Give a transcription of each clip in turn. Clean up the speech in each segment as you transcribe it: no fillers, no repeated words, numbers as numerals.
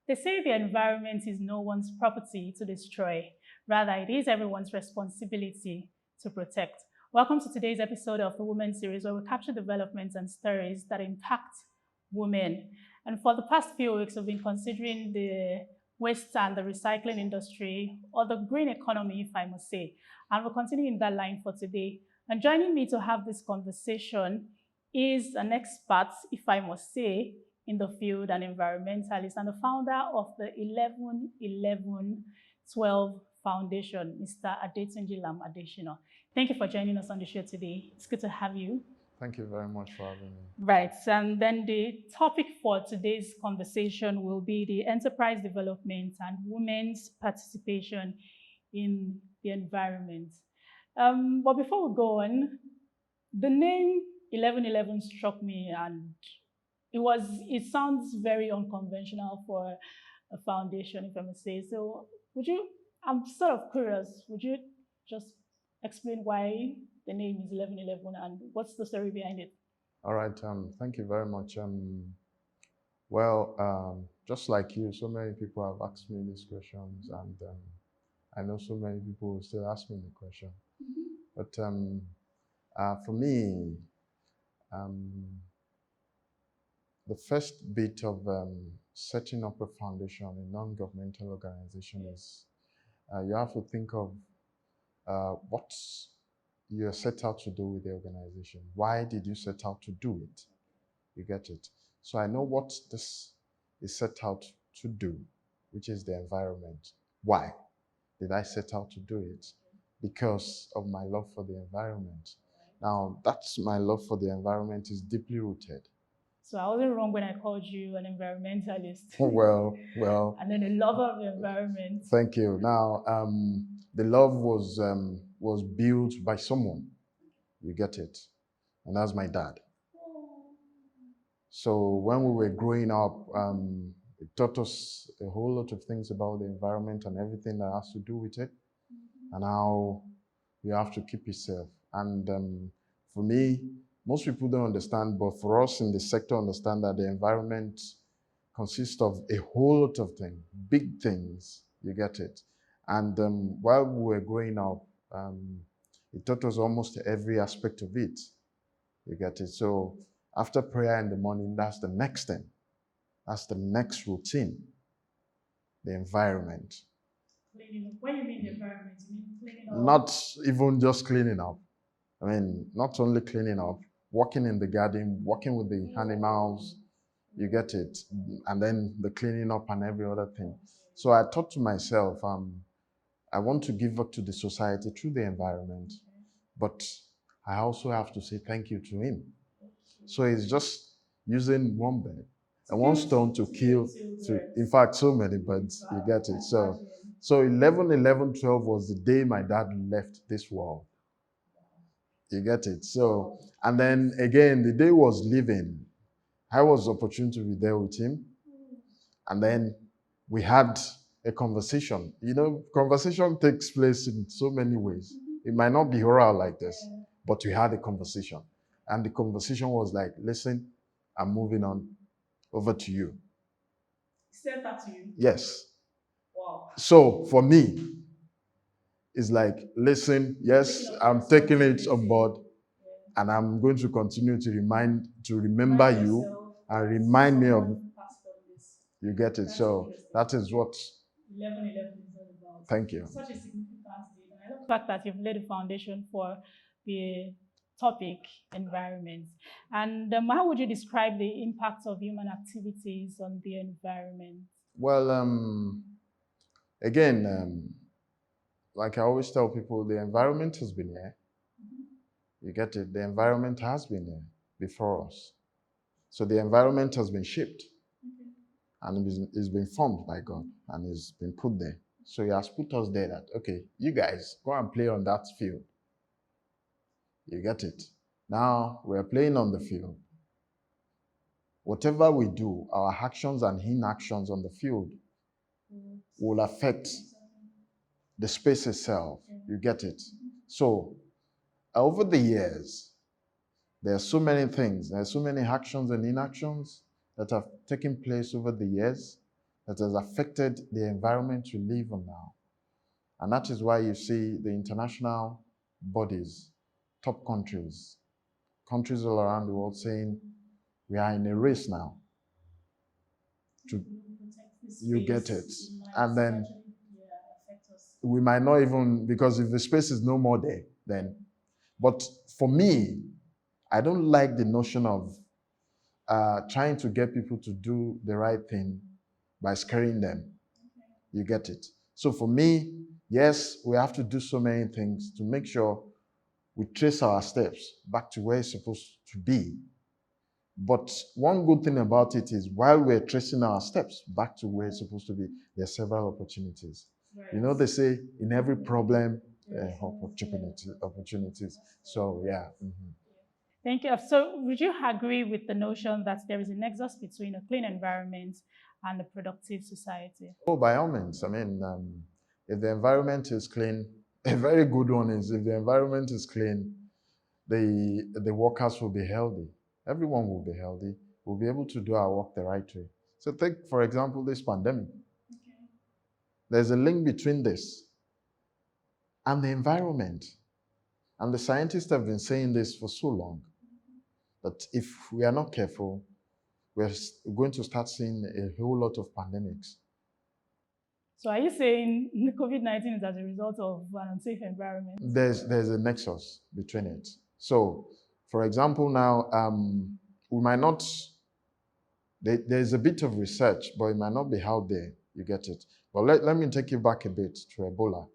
They say the environment is no one's property to destroy. Rather, it is everyone's responsibility to protect. Welcome to today's episode of the Women series, where we capture developments and stories that impact women. And for the past few weeks, we've been considering the waste and the recycling industry, or the green economy, if I must say. And we're continuing that line for today. And joining me to have this conversation is an expert, if I must say, in the field, an environmentalist, and the founder of the 11-11-12 Foundation, Mr. Adetunji Lam Adesina. Thank you for joining us on the show today. It's good to have you. Thank you very much for having me. Right, and then the topic for today's conversation will be the enterprise development and women's participation in the environment. But before we go on, the name 11-11 struck me, and it sounds very unconventional for a foundation, if I may say. So I'm sort of curious, would you just explain why the name is 11-11 and what's the story behind it? All right, thank you very much. Just like you, so many people have asked me these questions, and I know so many people will still ask me the question. But for me, the first bit of setting up a foundation, a non-governmental organization, is you have to think of what you're set out to do with the organization. Why did you set out to do it? You get it? So I know what this is set out to do, which is the environment. Why did I set out to do it? Because of my love for the environment. Now, that's my love for the environment is deeply rooted. So I wasn't wrong when I called you an environmentalist. Well. And then a lover of the environment. Thank you. Now, the love was built by someone. You get it? And that's my dad. So when we were growing up, it taught us a whole lot of things about the environment and everything that has to do with it, and how we have to keep it safe. And for me, most people don't understand, but for us in the sector, understand that the environment consists of a whole lot of things, big things. You get it? And while we were growing up, it taught us almost every aspect of it. You get it? So after prayer in the morning, that's the next thing. That's the next routine. The environment. Cleaning up. When you mean the environment, you mean cleaning up? Not even just cleaning up. I mean, not only cleaning up, walking in the garden, walking with the animals, you get it? And then the cleaning up and every other thing. So I thought to myself, I want to give back to the society through the environment, but I also have to say thank you to him. So it's just using one bird and one stone to kill, in fact, so many birds, you get it? So 11-11-12 was the day my dad left this world. You get it? So, and then again, the day he was leaving, I was opportune to be there with him. And then we had a conversation. You know, conversation takes place in so many ways. It might not be oral like this, but we had a conversation. And the conversation was like, listen, I'm moving on, over to you. He said that to you? Yes. Wow. So for me, it's like, listen, yes, I'm taking it on board, and I'm going to continue to remember you and remind me of, you get it? So that is what 11-11 is all about. Thank you. Such a significant date. And I love the fact that you've laid a foundation for the topic environment. And how would you describe the impact of human activities on the environment? Well, again, like I always tell people, the environment has been here. You get it? The environment has been here before us. So the environment has been shaped, and it's been formed by God, and it's been put there. So he has put us there that, okay, you guys, go and play on that field. You get it? Now we're playing on the field. Whatever we do, our actions and inactions on the field will affect the space itself. You get it? So over the years, there are so many things, there are so many actions and inactions that have taken place over the years that has affected the environment we live on now. And that is why you see the international bodies, top countries, countries all around the world saying we are in a race now to, you get it. And then we might not even, because if the space is no more there, then, but for me, I don't like the notion of trying to get people to do the right thing by scaring them. You get it? So for me, yes, we have to do so many things to make sure we trace our steps back to where it's supposed to be. But one good thing about it is while we're tracing our steps back to where it's supposed to be, there are several opportunities. Right. You know, they say in every problem, opportunities. So yeah. Mm-hmm. Thank you. So would you agree with the notion that there is a nexus between a clean environment and a productive society? Oh, by all means. I mean, if the environment is clean, a very good one is if the environment is clean, the workers will be healthy. Everyone will be healthy. We'll be able to do our work the right way. So take, for example, this pandemic. Okay. There's a link between this and the environment. And the scientists have been saying this for so long that if we are not careful, we're going to start seeing a whole lot of pandemics. So are you saying COVID-19 is as a result of an unsafe environment? There's a nexus between it. So, for example, now, we might not, there's a bit of research, but it might not be out there, you get it. But let me take you back a bit to Ebola.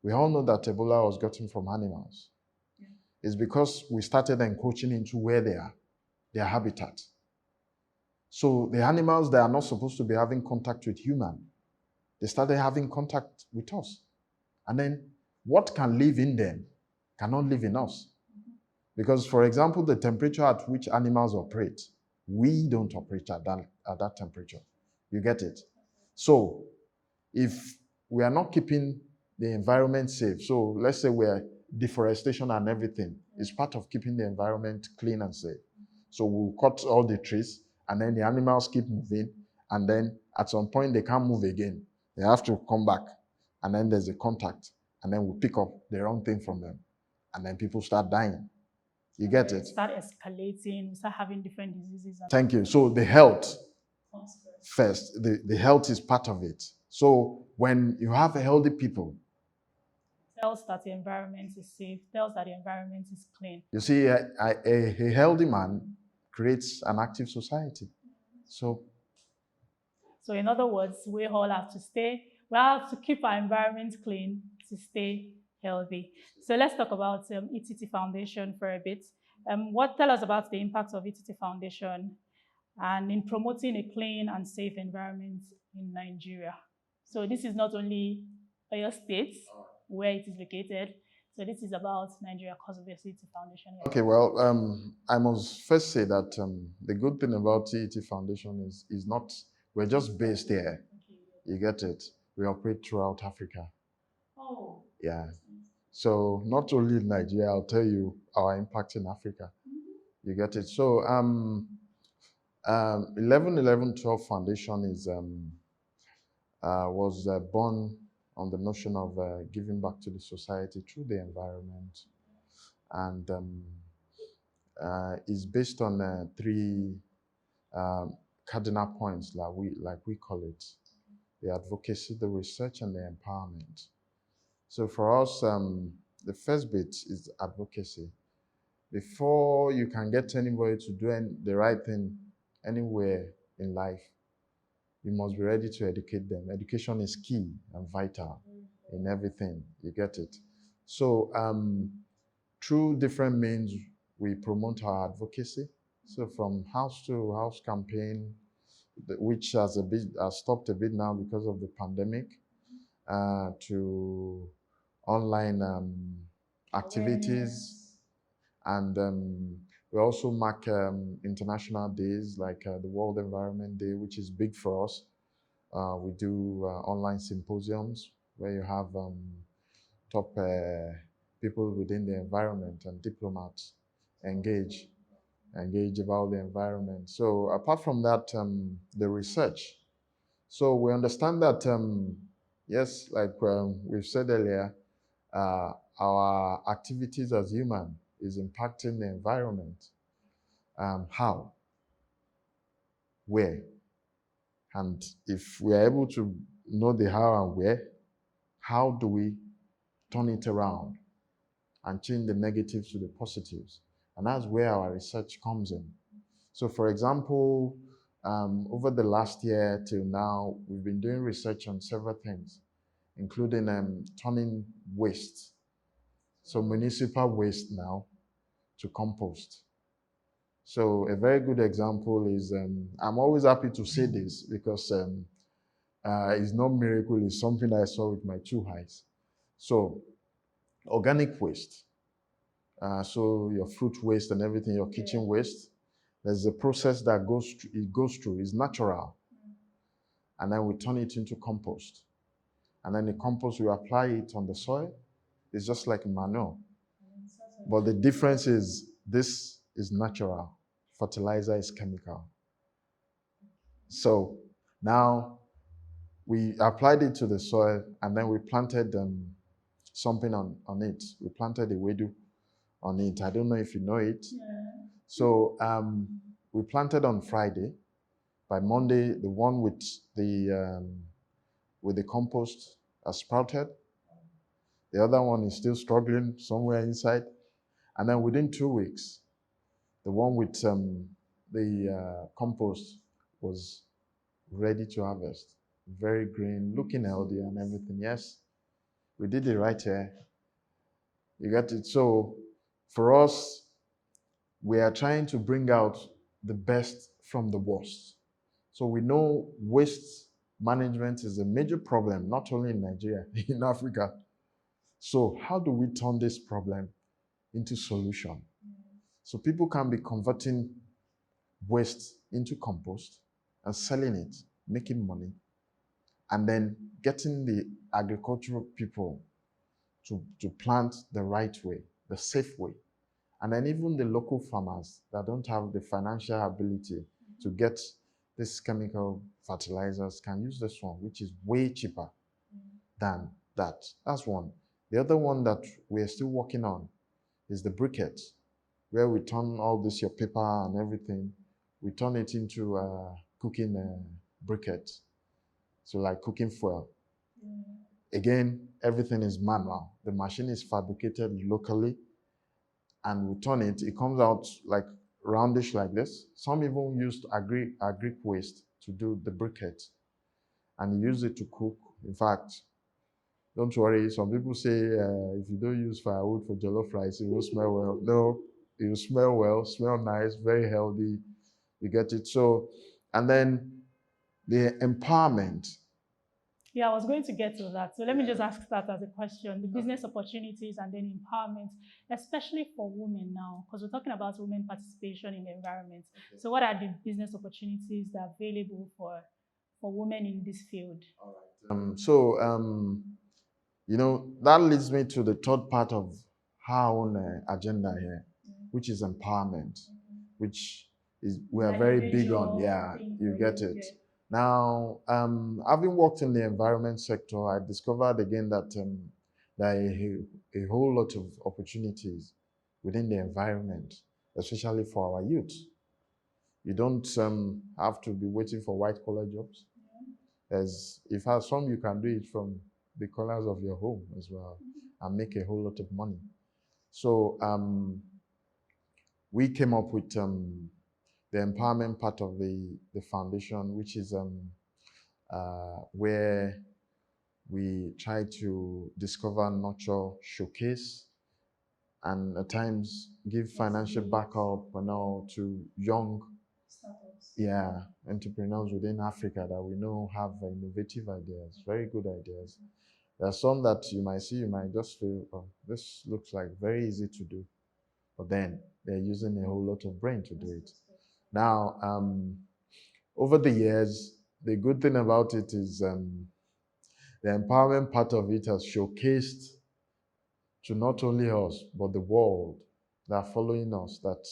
We all know that Ebola was gotten from animals. Yeah. It's because we started encroaching into where they are, their habitat. So the animals that are not supposed to be having contact with humans, they started having contact with us. And then what can live in them cannot live in us. Because, for example, the temperature at which animals operate, we don't operate at that temperature. You get it? So if we are not keeping the environment safe, so let's say we're deforestation and everything is part of keeping the environment clean and safe. So we'll cut all the trees and then the animals keep moving, and then at some point they can't move again. They have to come back, and then there's a contact, and then we pick up the wrong thing from them, and then people start dying. You get it? Start escalating, start having different diseases. Thank you. So the health first, the health is part of it. So when you have healthy people, tells that the environment is safe, tells that the environment is clean. You see, a healthy man creates an active society. So in other words, we all have to keep our environment clean to stay healthy. So let's talk about ETT Foundation for a bit. Tell us about the impact of ETT Foundation and in promoting a clean and safe environment in Nigeria. So this is not only Oyo State, where it is located. So this is about Nigeria because of the ETT Foundation. Okay, well, I must first say that the good thing about ETT Foundation is not, we're just based here. Okay. You get it? We operate throughout Africa. Oh. Yeah. So not only in Nigeria, I'll tell you our impact in Africa. Mm-hmm. You get it? So 11-11-12 Foundation is was born on the notion of giving back to the society through the environment, and is based on three cardinal points, like we call it: the advocacy, the research, and the empowerment. So for us, the first bit is advocacy. Before you can get anybody to do the right thing anywhere in life, you must be ready to educate them. Education is key and vital in everything. You get it? So through different means, we promote our advocacy. So from house to house campaign, which has stopped a bit now because of the pandemic, to online activities. And we also mark international days like the World Environment Day, which is big for us. We do online symposiums where you have top people within the environment and diplomats engage about the environment. So apart from that, the research. So we understand that, yes, like we've said earlier, our activities as human is impacting the environment. How? Where? And if we are able to know the how and where, how do we turn it around and change the negatives to the positives? And that's where our research comes in. So for example, over the last year till now, we've been doing research on several things, including turning waste, so municipal waste now, to compost. So a very good example is, I'm always happy to say this because it's no miracle, it's something I saw with my two eyes. So organic waste, so your fruit waste and everything, your kitchen waste, there's a process that it goes through, it's natural. And then we turn it into compost. And then the compost, we apply it on the soil. It's just like manure. But the difference is this is natural. Fertilizer is chemical. So now we applied it to the soil and then we planted something on it. We planted a wedu on it. I don't know if you know it. Yeah. So we planted on Friday. By Monday, the one with the compost has sprouted. The other one is still struggling somewhere inside. And then within 2 weeks, the one with the compost was ready to harvest. Very green, looking healthy and everything. Yes, we did it right here. You got it. So for us, we are trying to bring out the best from the worst. So we know waste management is a major problem, not only in Nigeria, in Africa. So how do we turn this problem into solution? So people can be converting waste into compost and selling it, making money, and then getting the agricultural people to plant the right way, the safe way. And then even the local farmers that don't have the financial ability to get this chemical fertilizers can use this one, which is way cheaper than that. That's one. The other one that we're still working on is the briquettes, where we turn all this, your paper and everything, we turn it into cooking briquettes. So like cooking fuel. Again, everything is manual. The machine is fabricated locally and we turn it, it comes out like roundish like this. Some even used agric waste to do the briquette and use it to cook. In fact, don't worry, some people say if you don't use firewood for jollof rice, it will smell well. No, it will smell well, smell nice, very healthy. You get it? So, and then the empowerment. Yeah, I was going to get to that. So let me just ask that as a question. The business opportunities and then empowerment, especially for women now, because we're talking about women participation in the environment. Okay. So what are the business opportunities that are available for women in this field? All right. You know, that leads me to the third part of our own agenda here, which is empowerment, which is we are very big on. Yeah, you get it. Now, having worked in the environment sector, I discovered again that there are a whole lot of opportunities within the environment, especially for our youth. You don't have to be waiting for white-collar jobs. As if some you can do it from the corners of your home as well and make a whole lot of money. So we came up with the empowerment part of the foundation, which is where we try to discover, nurture, showcase, and at times give financial backup to young entrepreneurs within Africa that we know have innovative ideas, very good ideas. There are some that you might just feel, oh, this looks like very easy to do, but then they're using a whole lot of brain to do it. Now, over the years, the good thing about it is the empowerment part of it has showcased to not only us, but the world that are following us that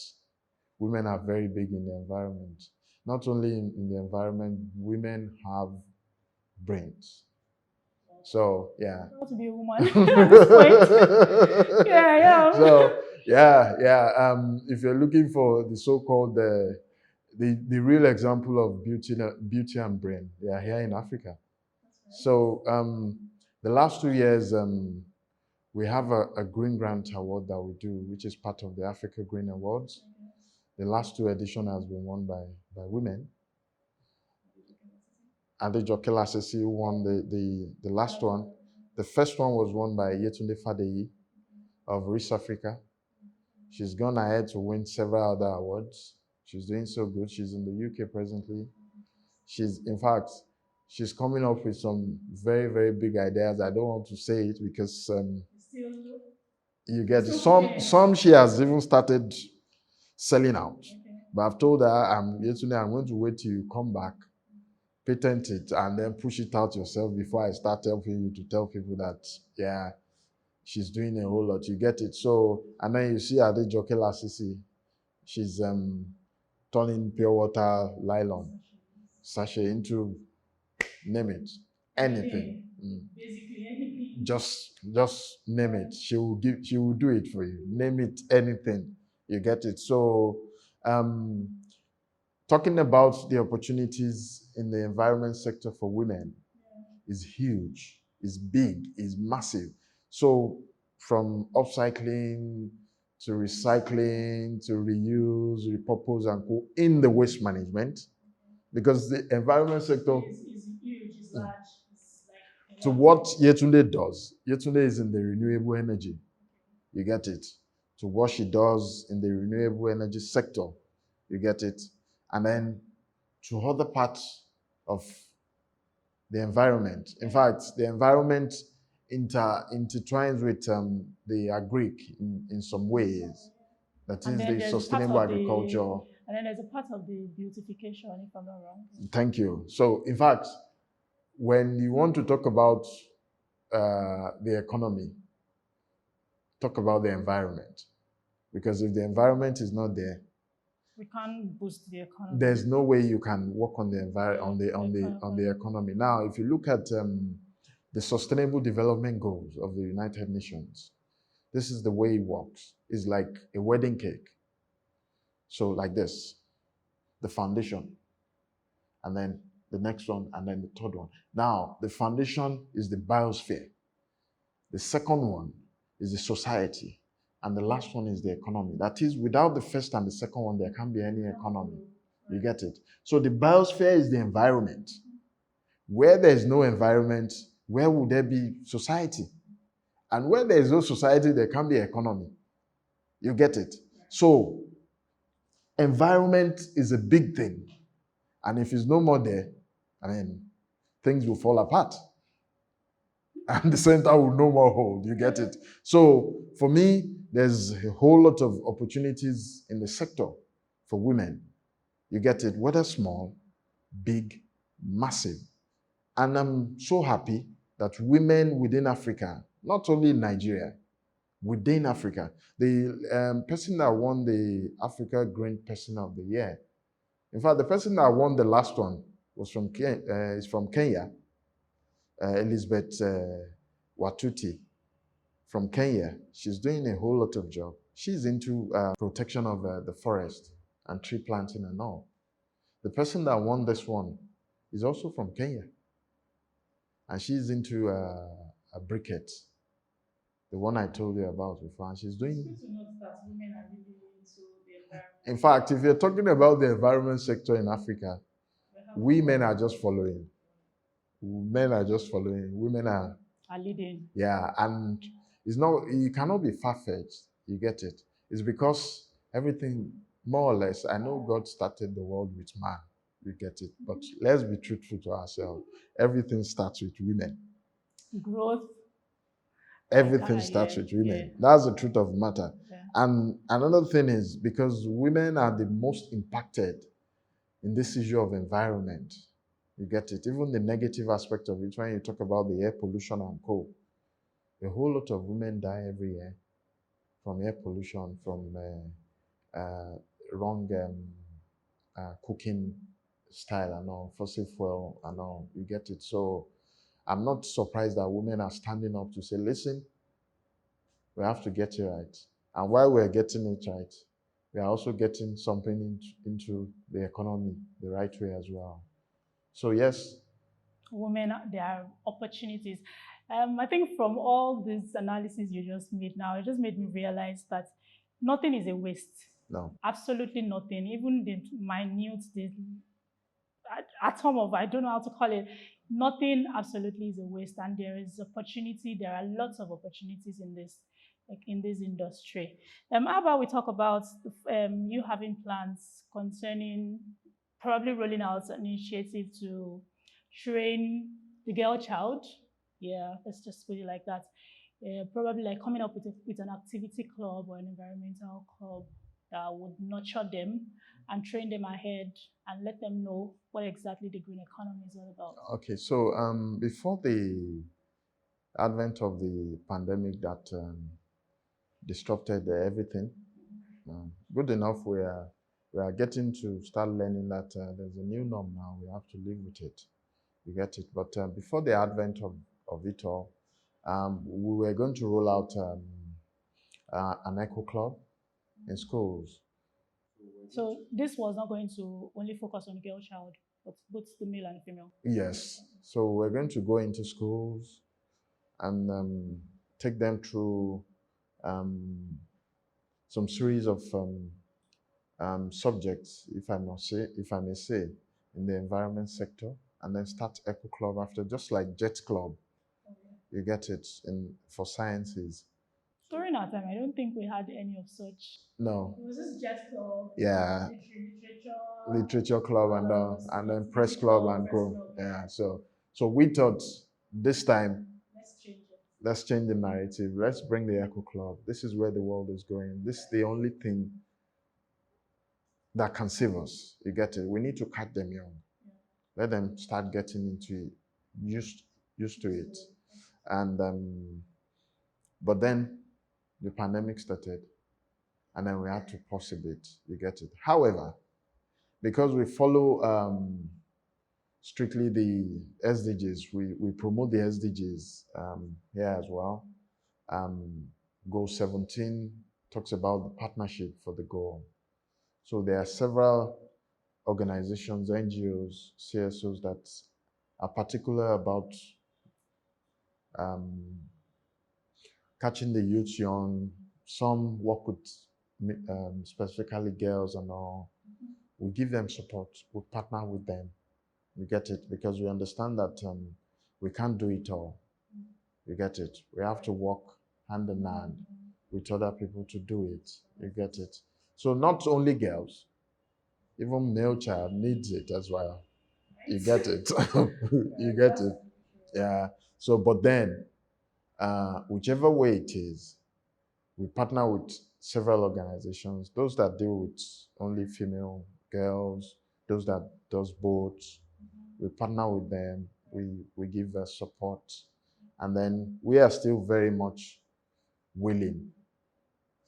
women are very big in the environment. Not only in the environment, women have brains. So yeah. How to be a woman at this point. Yeah. So yeah. If you're looking for the so-called the real example of beauty and brain, they are here in Africa. So the last 2 years, we have a Green Grant Award that we do, which is part of the Africa Green Awards. The last 2 editions has been won by women. Adetunji Lam Adesina won the last one. The first one was won by Yetunde Fadeyi of East Africa. She's gone ahead to win several other awards. She's doing so good. She's in the UK presently. In fact, she's coming up with some very, very big ideas. I don't want to say it because you get some she has even started selling out. But I've told her I'm going to wait till you come back, patent it, and then push it out yourself before I start helping you to tell people that, yeah, she's doing a whole lot. You get it? So, and then you see Adetunji Lam Adesina, she's turning pure water nylon sachet into, name it, anything. Basically anything. Just name it. She will do it for you. Name it, anything. You get it? So, talking about the opportunities in the environment sector for women is huge, is big, is massive. So from upcycling to recycling to reuse, repurpose, and co in the waste management, because the environment sector is huge, is large. To what Yetunde does. Yetunde is in the renewable energy. You get it? To what she does in the renewable energy sector. You get it? And then to other parts of the environment. In fact, the environment intertwines with the agric in some ways. That is the sustainable agriculture. And then there's a part of the beautification, if I'm not wrong. Thank you. So, in fact, when you want to talk about the economy, talk about the environment. Because if the environment is not there, we can't boost the economy. There's no way you can work on the economy. Now, if you look at the Sustainable Development Goals of the United Nations, this is the way it works. It's like a wedding cake. So like this, the foundation, and then the next one, and then the third one. Now, the foundation is the biosphere. The second one is the society. And the last one is the economy. That is, without the first and the second one, there can't be any economy. You get it? So the biosphere is the environment. Where there is no environment, where would there be society? And where there is no society, there can't be economy. You get it? So environment is a big thing. And if it's no more there, I mean, things will fall apart. And the center will no more hold. You get it? So for me, there's a whole lot of opportunities in the sector for women. You get it? Whether small, big, massive. And I'm so happy that women within Africa, not only in Nigeria, within Africa, the person that won the Africa Green Person of the Year, in fact, the person that won the last one was from Kenya. Elizabeth Watuti from Kenya. She's doing a whole lot of job. She's into protection of the forest and tree planting and all. The person that won this one is also from Kenya. And she's into briquettes, the one I told you about before. And she's doing... It's good to note that women are really into the environment. In fact, if you're talking about the environment sector in Africa, we men are just following. Men are just following. Women are leading. Yeah, and it's not, you cannot be far-fetched. You get it? It's because everything, more or less, I know God started the world with man. You get it? But let's be truthful to ourselves. Everything starts with women. Growth. Everything starts with women. Yeah. That's the truth of the matter. Yeah. And another thing is because women are the most impacted in this issue of environment. You get it? Even the negative aspect of it, when you talk about the air pollution and coal, a whole lot of women die every year from air pollution, from wrong cooking style and all, fossil fuel and all. You get it? So I'm not surprised that women are standing up to say, listen, we have to get it right. And while we're getting it right, we are also getting something into the economy the right way as well. So yes. Women, there are opportunities. I think from all these analysis you just made now, it just made me realize that nothing is a waste. No. Absolutely nothing. Even the minute, the atom of, I don't know how to call it, nothing absolutely is a waste. And there is opportunity. There are lots of opportunities in this, like in this industry. How about we talk about you having plans concerning probably rolling out an initiative to train the girl child? Yeah, let's just put it like that. Probably like coming up with an activity club or an environmental club that would nurture them and train them ahead and let them know what exactly the green economy is all about. Okay, so before the advent of the pandemic that disrupted everything, good enough we are getting to start learning that there's a new norm now. We have to live with it. You get it. But before the advent of it all, we were going to roll out an eco club in schools. So this was not going to only focus on girl child, but both the male and female. Yes. So we're going to go into schools and take them through some series of subjects, if I may say, in the environment sector, and then start Eco Club after, just like Jet Club. Okay. You get it for sciences. During our time, I don't think we had any of such. No. It was just Jet Club. Yeah. Literature club and then press club and go. Yeah. So we thought this time, let's change the narrative. Let's bring the Eco Club. This is where the world is going. This is the only thing that can save us. You get it? We need to catch them young. Let them start getting into it, used to it. And but then the pandemic started, and then we had to pause a bit. You get it? However, because we follow strictly the SDGs, we promote the SDGs here as well. Goal 17 talks about the partnership for the goal. So there are several organizations, NGOs, CSOs that are particular about catching the youth young. Some work with specifically girls and all. We give them support. We partner with them. You get it? Because we understand that we can't do it all. You get it? We have to work hand in hand with other people to do it. You get it? So not only girls, even male child needs it as well. You get it? You get it? Yeah. So, but then, whichever way it is, we partner with several organizations, those that deal with only female girls, those that does both. We partner with them, we give support, and then we are still very much willing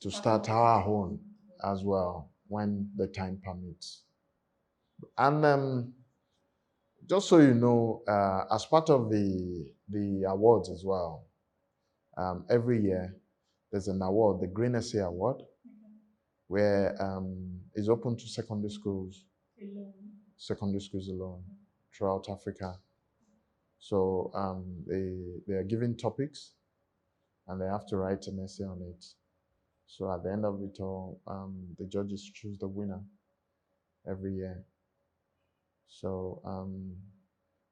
to start our own as well when the time permits. And just so you know, as part of the awards as well, every year there's an award, the Green Essay Award, where it's open to secondary schools alone throughout Africa. So they are given topics and they have to write an essay on it. So at the end of it all, the judges choose the winner every year. So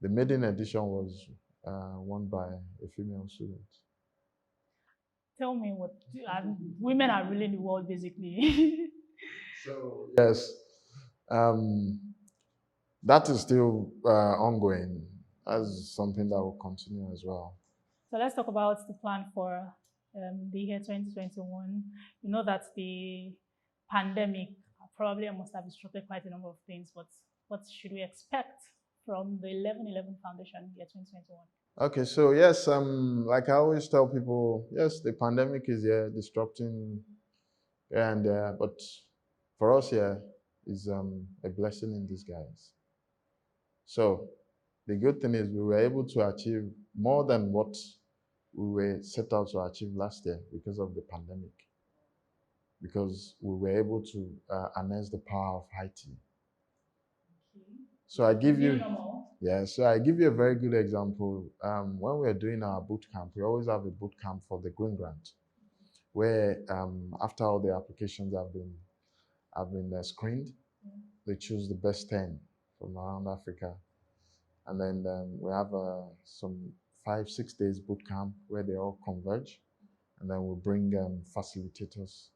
the maiden edition was won by a female student. Tell me what women are ruling the world, basically. So yes, that is still ongoing as something that will continue as well. So let's talk about the plan for the year 2021. You know that the pandemic probably must have disrupted quite a number of things, but what should we expect from the 11/11 Foundation year 2021? Okay, so yes, like I always tell people, yes, the pandemic is here disrupting here and there, but for us here is a blessing in disguise. So the good thing is we were able to achieve more than what we were set out to achieve last year because of the pandemic. Because we were able to harness the power of IT. So I give you, so I give you a very good example. When we're doing our boot camp, we always have a boot camp for the Green Grant, where after all the applications have been screened, they choose the best 10 from around Africa, and then we have some 5-6 days boot camp where they all converge, and then we bring facilitators,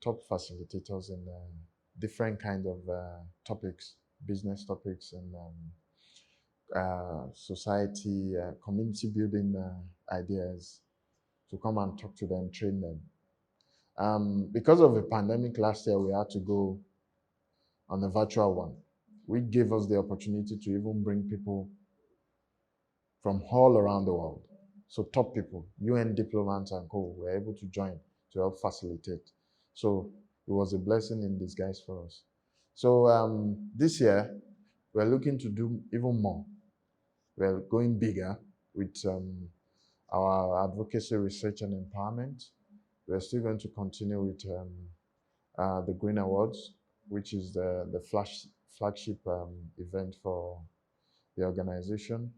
top facilitators in different kind of topics, business topics, and society, community building ideas, to come and talk to them, train them. Because of the pandemic last year, we had to go on a virtual one, which gave us the opportunity to even bring people from all around the world. So top people, UN diplomats and co, were able to join to help facilitate. So it was a blessing in disguise for us. So this year, we're looking to do even more. We're going bigger with our advocacy, research, and empowerment. We're still going to continue with the Green Awards, which is the flagship event for the organization.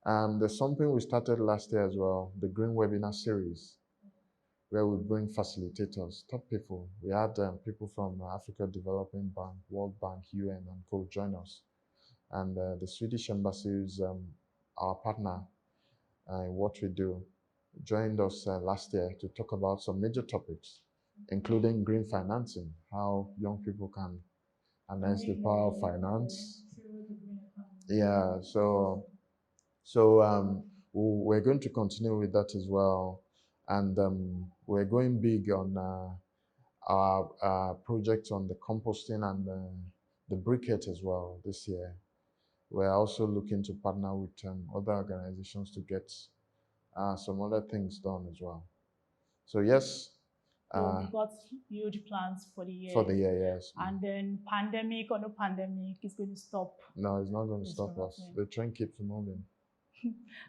There's something we started last year as well, the Green Webinar Series, where we bring facilitators, top people. We had people from Africa Development Bank, World Bank, UN, and co join us. And the Swedish Embassy is our partner in what we do, joined us last year to talk about some major topics, including green financing, how young people can harness the power of finance. Yeah, so we're going to continue with that as well. And we're going big on our project on the composting and the briquette as well this year. We're also looking to partner with other organizations to get some other things done as well. So yes. So we've got huge plans for the year. For the year, yes. And then pandemic or no pandemic is going to stop. No, it's not going to stop us. The train keeps moving.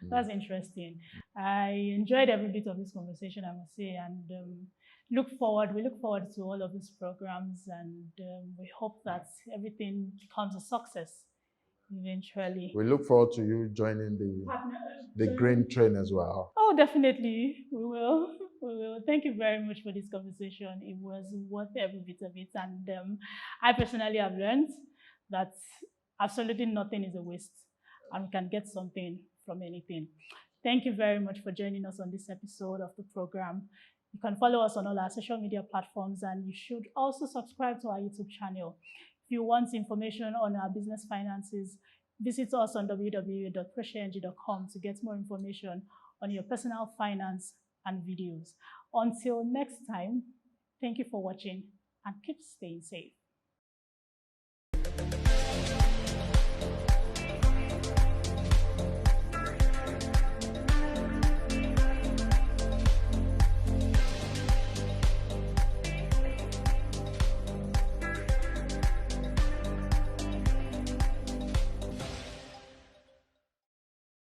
That's interesting. I enjoyed every bit of this conversation, I must say, and we look forward to all of these programs, and we hope that everything becomes a success eventually. We look forward to you joining the green train as well. Oh, definitely. We will. Thank you very much for this conversation. It was worth every bit of it. And I personally have learned that absolutely nothing is a waste, and we can get something from anything. Thank you very much for joining us on this episode of the program. You can follow us on all our social media platforms, and you should also subscribe to our YouTube channel. If you want information on our business finances, visit us on www.WebtvNG.com to get more information on your personal finance and videos. Until next time, thank you for watching and keep staying safe.